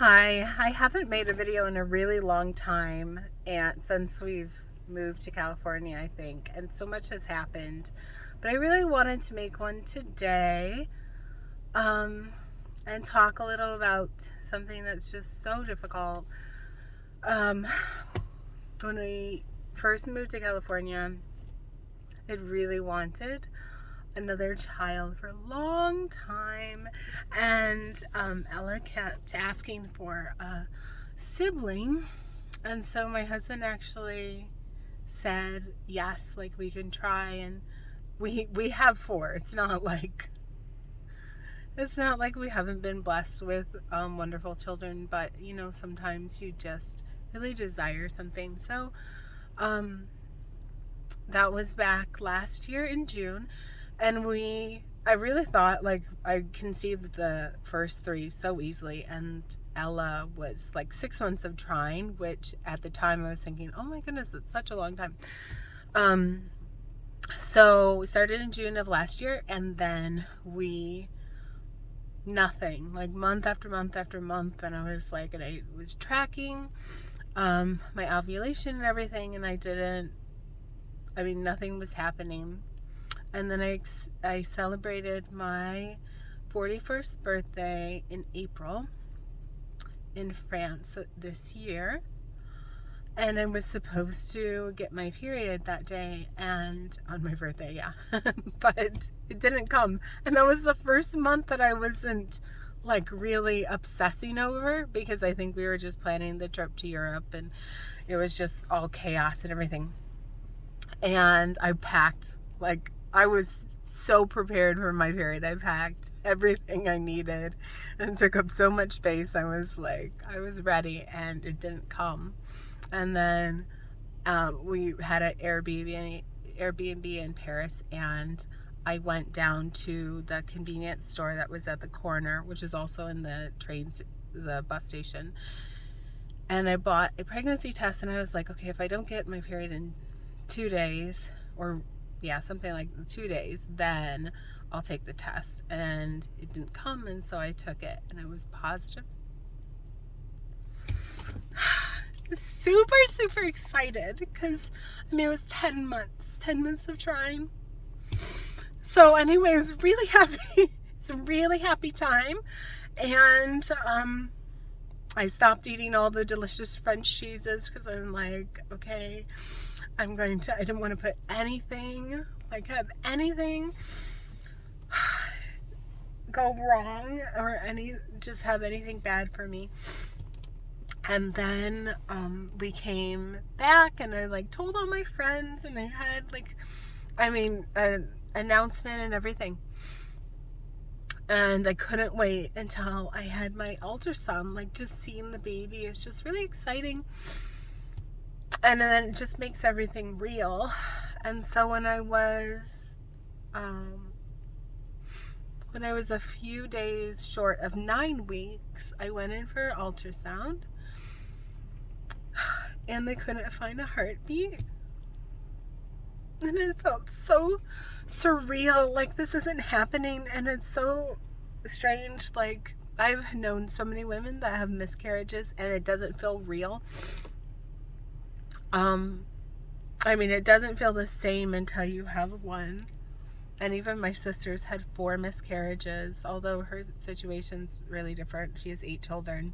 Hi, I haven't made a video in a really long time, and since we've moved to California, I think, and so much has happened. But I really wanted to make one today, um, and talk a little about something that's just so difficult. Um, when we first moved to California, I really wanted another child for a long time, and Ella kept asking for a sibling. And so my husband actually said, yes, like we can try, and we have four. It's not like we haven't been blessed with wonderful children, but sometimes you just really desire something. So that was back last year in June, and I really thought, like, I conceived the first three so easily, and Ella was like 6 months of trying, which at the time I was thinking, oh my goodness, that's such a long time. So we started in June of last year, and then nothing, like month after month after month, and I was tracking my ovulation and everything, and nothing was happening. And then I celebrated my 41st birthday in April in France this year. And I was supposed to get my period that day, and on my birthday, yeah. But it didn't come. And that was the first month that I wasn't like really obsessing over, because I think we were just planning the trip to Europe, and it was just all chaos and everything. And I packed, like, I was so prepared for my period. I packed everything I needed and took up so much space. I was ready, and it didn't come. And then we had an Airbnb in Paris, and I went down to the convenience store that was at the corner, which is also in the bus station. And I bought a pregnancy test, and I was like, okay, if I don't get my period in 2 days, or yeah, something like 2 days, then I'll take the test. And it didn't come, and so I took it, and I was positive. Super excited, because it was 10 months of trying. So anyway, it was really happy. It's a really happy time. And I stopped eating all the delicious French cheeses, because I'm like, okay, I didn't want to put anything, have anything go wrong, or just have anything bad for me. And then we came back, and I told all my friends, and I had an announcement and everything. And I couldn't wait until I had my ultrasound. Just seeing the baby is just really exciting. And then it just makes everything real. And so when I was a few days short of 9 weeks, I went in for ultrasound, and they couldn't find a heartbeat. And it felt so surreal, like this isn't happening, and it's so strange. I've known so many women that have miscarriages, and it doesn't feel real. It doesn't feel the same until you have one. And even my sister's had 4 miscarriages, although her situation's really different. She has 8 children,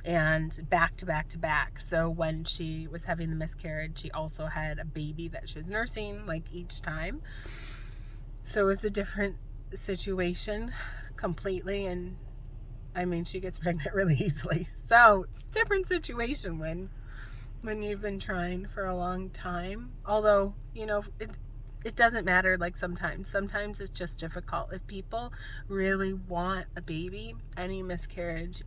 and back to back to back. So when she was having the miscarriage, she also had a baby that she was nursing, each time. So it was a different situation completely. And she gets pregnant really easily. So it's a different situation when you've been trying for a long time. Although, it doesn't matter. Sometimes it's just difficult. If people really want a baby, any miscarriage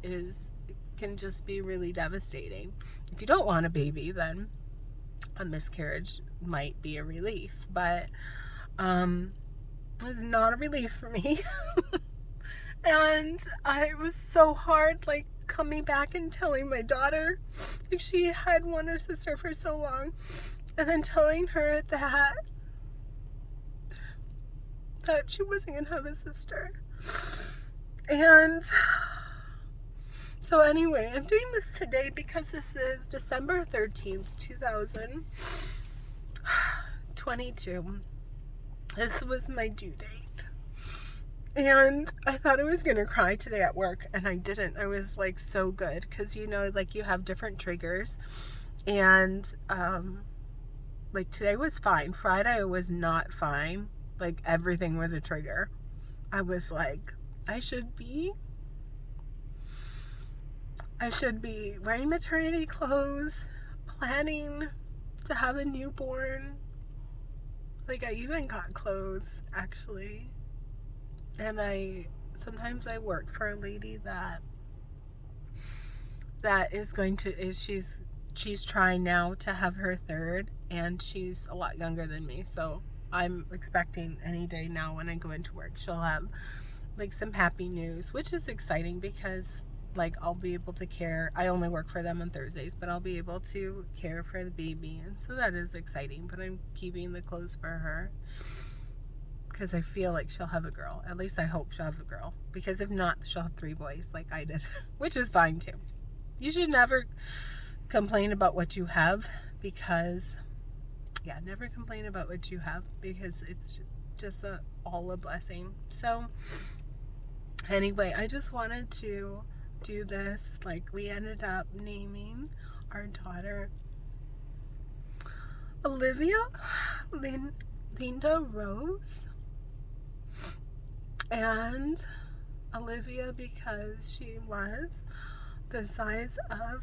can just be really devastating. If you don't want a baby, then a miscarriage might be a relief, but it's not a relief for me. And it was so hard, coming back and telling my daughter, she had wanted a sister for so long, and then telling her that she wasn't gonna have a sister. And So anyway, I'm doing this today because this is December 13th, 2022. This was my due date. And I thought I was going to cry today at work, and I didn't. I was like so good because, you know, like you have different triggers. And like today was fine. Friday was not fine. Like everything was a trigger. I was like, I should be wearing maternity clothes, planning to have a newborn. Like I even got clothes actually. And sometimes I work for a lady that she's trying now to have her third, and she's a lot younger than me, so I'm expecting any day now when I go into work she'll have like some happy news, which is exciting because like I'll be able to care. I only work for them on Thursdays, but I'll be able to care for the baby, and so that is exciting. But I'm keeping the clothes for her because I feel like she'll have a girl. At least I hope she'll have a girl, because if not, she'll have 3 boys like I did, which is fine too. You should never complain about what you have, because never complain about what you have, because it's just all a blessing. So anyway, I just wanted to do this. Like, we ended up naming our daughter Olivia Linda Rose, and Olivia because she was the size of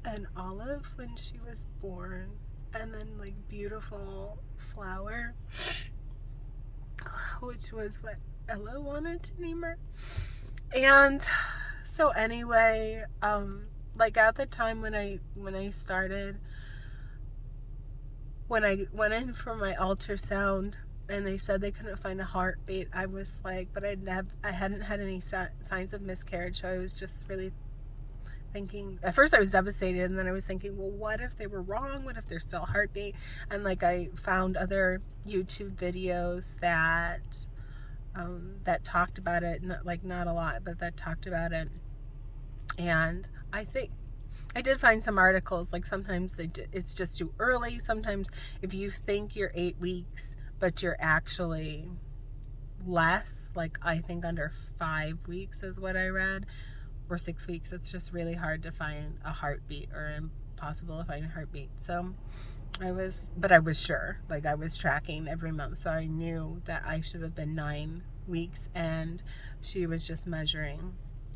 an olive when she was born, and then like beautiful flower, which was what Ella wanted to name her. And so anyway, like at the time when I started, when I went in for my ultrasound and they said they couldn't find a heartbeat, I was like, but I hadn't had any signs of miscarriage, so I was just really thinking, at first I was devastated, and then I was thinking, well, what if they were wrong? What if there's still a heartbeat? And like I found other YouTube videos that talked about it, not a lot, but that talked about it. And I think I did find some articles, like sometimes it's just too early. Sometimes if you think you're 8 weeks, but you're actually less, like I think under 5 weeks is what I read, or 6 weeks. It's just really hard to find a heartbeat, or impossible to find a heartbeat. So I was sure, like I was tracking every month, so I knew that I should have been 9 weeks, and she was just measuring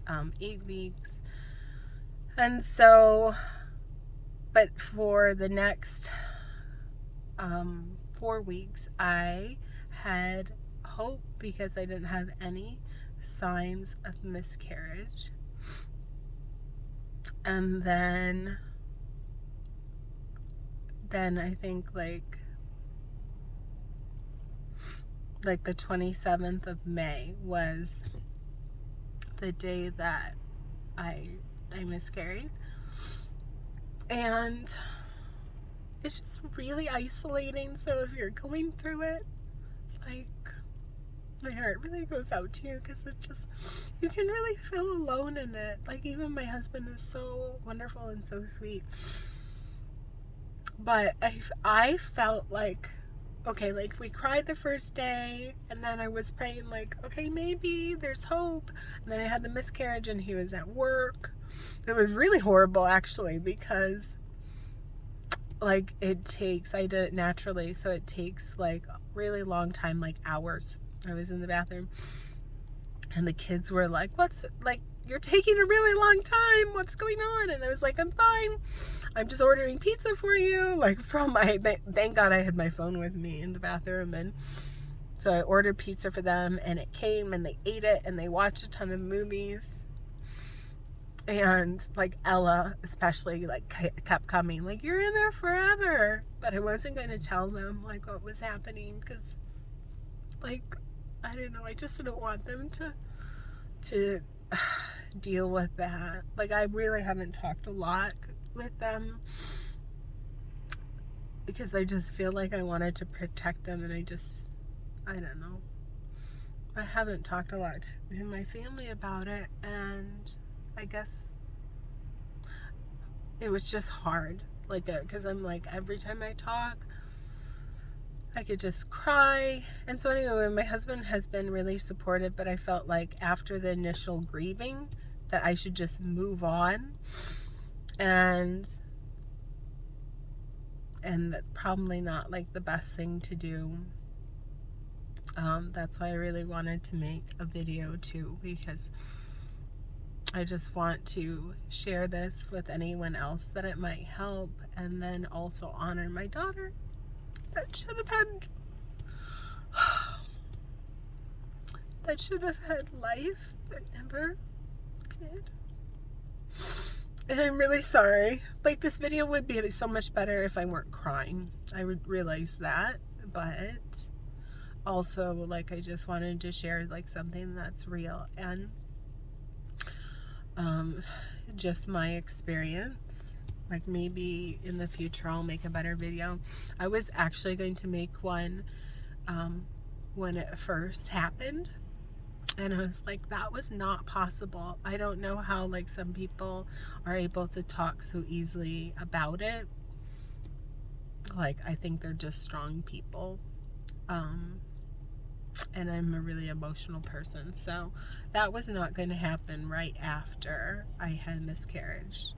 8 weeks. And so, but for the next 4 weeks, I had hope because I didn't have any signs of miscarriage. And then I think like the 27th of May was the day that I miscarried. And it's just really isolating. So if you're going through it, like, my heart really goes out to you, because it just, you can really feel alone in it. Like, even my husband is so wonderful and so sweet, but I felt like, okay, like we cried the first day, and then I was praying like, okay, maybe there's hope. And then I had the miscarriage, and he was at work. It was really horrible actually, because like I did it naturally, so it takes like a really long time, like hours. I was in the bathroom, and the kids were like, you're taking a really long time, what's going on? And I was like, I'm fine, I'm just ordering pizza for you, like thank God I had my phone with me in the bathroom. And so I ordered pizza for them, and it came, and they ate it, and they watched a ton of movies. And like Ella especially, like kept coming, like, you're in there forever. But I wasn't going to tell them like what was happening, because like, I don't know, I just don't want them to deal with that. Like, I really haven't talked a lot with them, because I just feel like I wanted to protect them, and I don't know, I haven't talked a lot to my family about it. And I guess it was just hard. Like, because I'm like, every time I talk, I could just cry. And so anyway, my husband has been really supportive, but I felt like after the initial grieving that I should just move on. And that's probably not like the best thing to do. That's why I really wanted to make a video too, because I just want to share this with anyone else that it might help, and then also honor my daughter that should have had life but never did. And I'm really sorry. Like, this video would be so much better if I weren't crying. I would realize that, but also, like, I just wanted to share like something that's real and just my experience. Like, maybe in the future I'll make a better video. I was actually going to make one when it first happened, and I was like, that was not possible. I don't know how like some people are able to talk so easily about it. Like, I think they're just strong people. And I'm a really emotional person, so that was not going to happen right after I had miscarriage.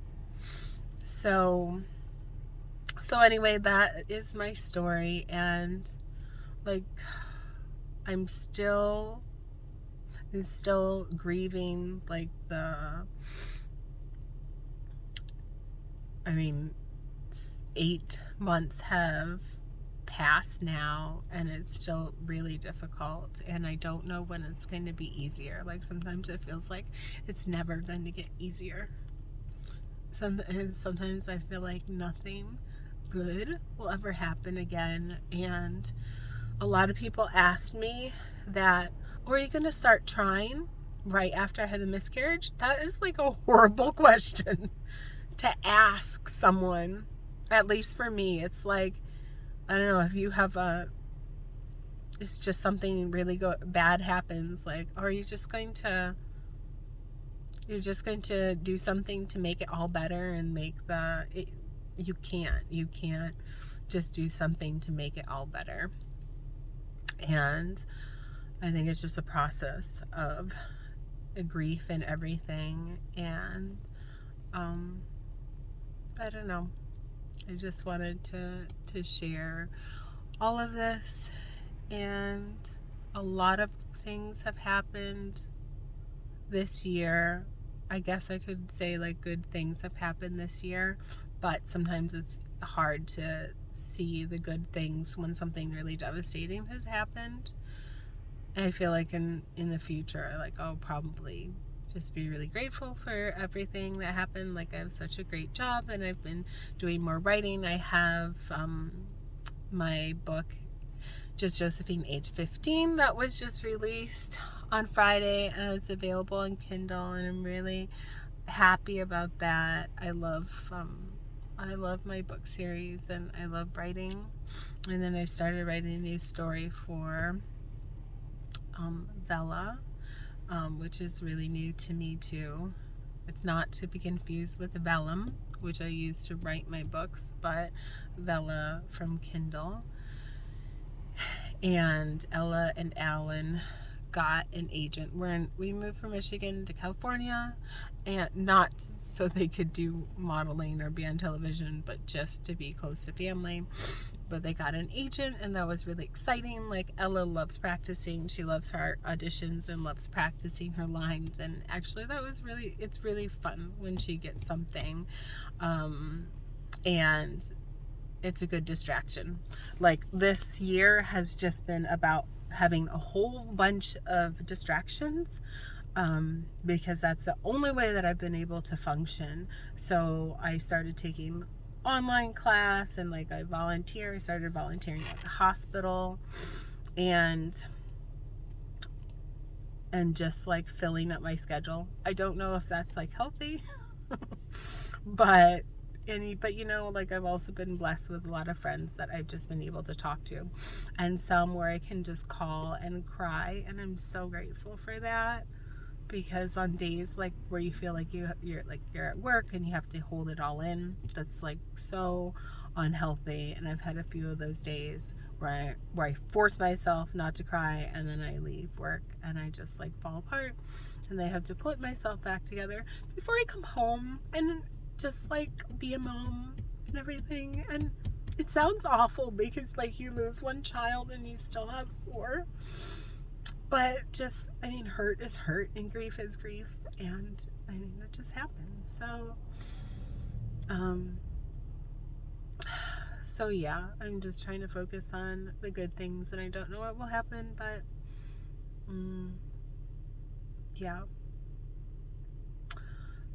So anyway, that is my story, and like, I'm still grieving, like, I mean, 8 months have passed now, and it's still really difficult, and I don't know when it's going to be easier. Like, sometimes it feels like it's never going to get easier. Sometimes I feel like nothing good will ever happen again. And a lot of people ask me that, oh, are you going to start trying right after I had a miscarriage? That is like a horrible question to ask someone. At least for me, it's like, I don't know, if you have it's just something really bad happens, like, are you just going to do something to make it all better and make you can't just do something to make it all better. And I think it's just a process of grief and everything. And I don't know, I just wanted to share all of this. And a lot of things have happened this year. I guess I could say like good things have happened this year, but sometimes it's hard to see the good things when something really devastating has happened. And I feel like in the future, like, I'll probably just be really grateful for everything that happened. Like, I have such a great job, and I've been doing more writing. I have my book, Just Josephine, Age 15, that was just released on Friday, and it's available on Kindle, and I'm really happy about that. I love my book series, and I love writing. And then I started writing a new story for Bella, which is really new to me too. It's not to be confused with Vellum, which I use to write my books, but Bella from Kindle. And Ella and Alan got an agent. We moved from Michigan to California, and not so they could do modeling or be on television, but just to be close to family. But they got an agent, and that was really exciting. Like, Ella loves practicing. She loves her auditions and loves practicing her lines. And actually, it's really fun when she gets something. And it's a good distraction. Like, this year has just been about having a whole bunch of distractions, because that's the only way that I've been able to function. So I started taking online class, and like, I started volunteering at the hospital, and just like filling up my schedule. I don't know if that's like healthy, but you know, like, I've also been blessed with a lot of friends that I've just been able to talk to, and some where I can just call and cry, and I'm so grateful for that. because on days like where you feel like you're at work and you have to hold it all in, that's like so unhealthy. And I've had a few of those days where I force myself not to cry, and then I leave work and I just like fall apart, and I have to put myself back together before I come home and just like be a mom and everything. And it sounds awful because like you lose one child and you still have four, but just, I mean, hurt is hurt and grief is grief, and I mean, it just happens. Um, so yeah, I'm just trying to focus on the good things, and I don't know what will happen, but yeah.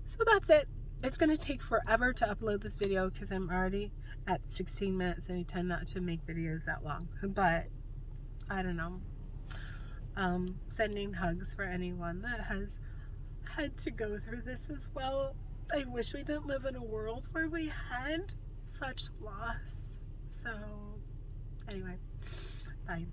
So that's it. It's gonna take forever to upload this video because I'm already at 16 minutes, and I tend not to make videos that long, but I don't know. Sending hugs for anyone that has had to go through this as well. I wish we didn't live in a world where we had such loss. So, anyway, bye.